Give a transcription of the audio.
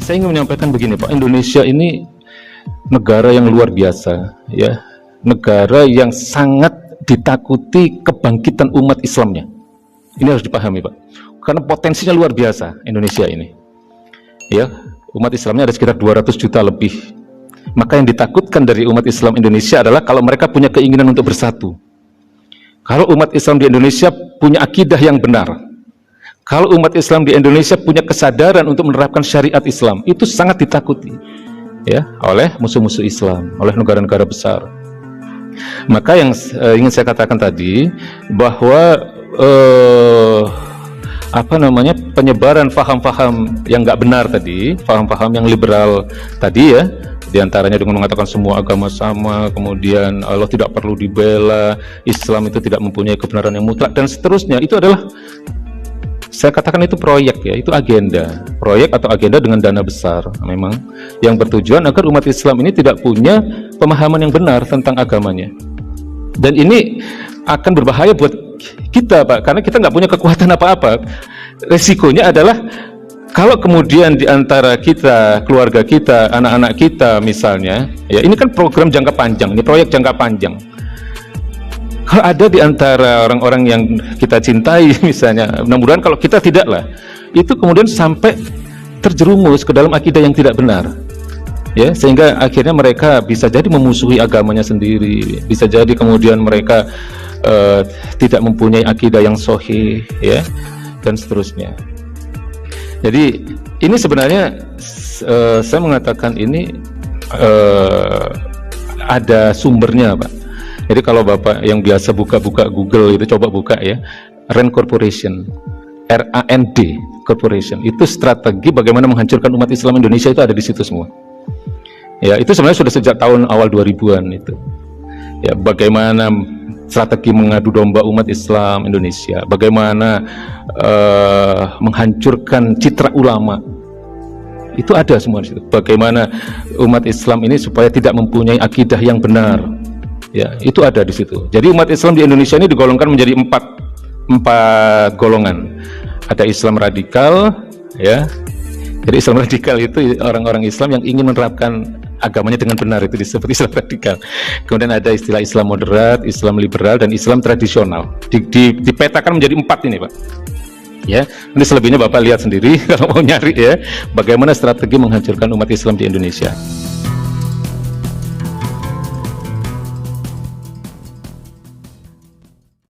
Saya ingin menyampaikan begini Pak, Indonesia ini negara yang luar biasa, ya, negara yang sangat ditakuti kebangkitan umat Islamnya. Ini harus dipahami Pak, karena potensinya luar biasa Indonesia ini. Ya, umat Islamnya ada sekitar 200 juta lebih. Maka yang ditakutkan dari umat Islam Indonesia adalah kalau mereka punya keinginan untuk bersatu. Kalau umat Islam di Indonesia punya akidah yang benar, kalau umat Islam di Indonesia punya kesadaran untuk menerapkan syariat Islam, itu sangat ditakuti, ya, oleh musuh-musuh Islam, oleh negara-negara besar. Maka yang ingin saya katakan tadi, bahwa penyebaran paham-paham yang nggak benar tadi, paham-paham yang liberal tadi, ya, diantaranya dengan mengatakan semua agama sama, kemudian Allah tidak perlu dibela, Islam itu tidak mempunyai kebenaran yang mutlak, dan seterusnya, itu adalah, saya katakan itu proyek, ya, itu agenda, proyek atau agenda dengan dana besar memang, yang bertujuan agar umat Islam ini tidak punya pemahaman yang benar tentang agamanya. Dan ini akan berbahaya buat kita Pak, karena kita nggak punya kekuatan apa-apa. Resikonya adalah kalau kemudian di antara kita, keluarga kita, anak-anak kita misalnya, ya, ini kan program jangka panjang, ini proyek jangka panjang. Kalau ada di antara orang-orang yang kita cintai misalnya, mudah-mudahan kalau kita tidaklah, itu kemudian sampai terjerumus ke dalam akidah yang tidak benar, ya, sehingga akhirnya mereka bisa jadi memusuhi agamanya sendiri, bisa jadi kemudian mereka tidak mempunyai akidah yang sahih, ya, dan seterusnya. Jadi ini sebenarnya saya mengatakan ini ada sumbernya Pak. Jadi kalau Bapak yang biasa buka-buka Google itu, coba buka, ya, RAND Corporation, RAND Corporation, itu strategi bagaimana menghancurkan umat Islam Indonesia, itu ada di situ semua. Ya, itu sebenarnya sudah sejak tahun awal 2000-an itu. Ya, bagaimana strategi mengadu domba umat Islam Indonesia, bagaimana menghancurkan citra ulama, itu ada semua di situ. Bagaimana umat Islam ini supaya tidak mempunyai akidah yang benar. Ya, itu ada di situ. Jadi umat Islam di Indonesia ini digolongkan menjadi empat golongan. Ada Islam radikal, ya. Jadi Islam radikal itu orang-orang Islam yang ingin menerapkan agamanya dengan benar, itu disebut Islam radikal. Kemudian ada istilah Islam moderat, Islam liberal, dan Islam tradisional. Dipetakan menjadi 4 ini Pak. Ya, ini selebihnya Bapak lihat sendiri kalau mau nyari, ya, bagaimana strategi menghancurkan umat Islam di Indonesia.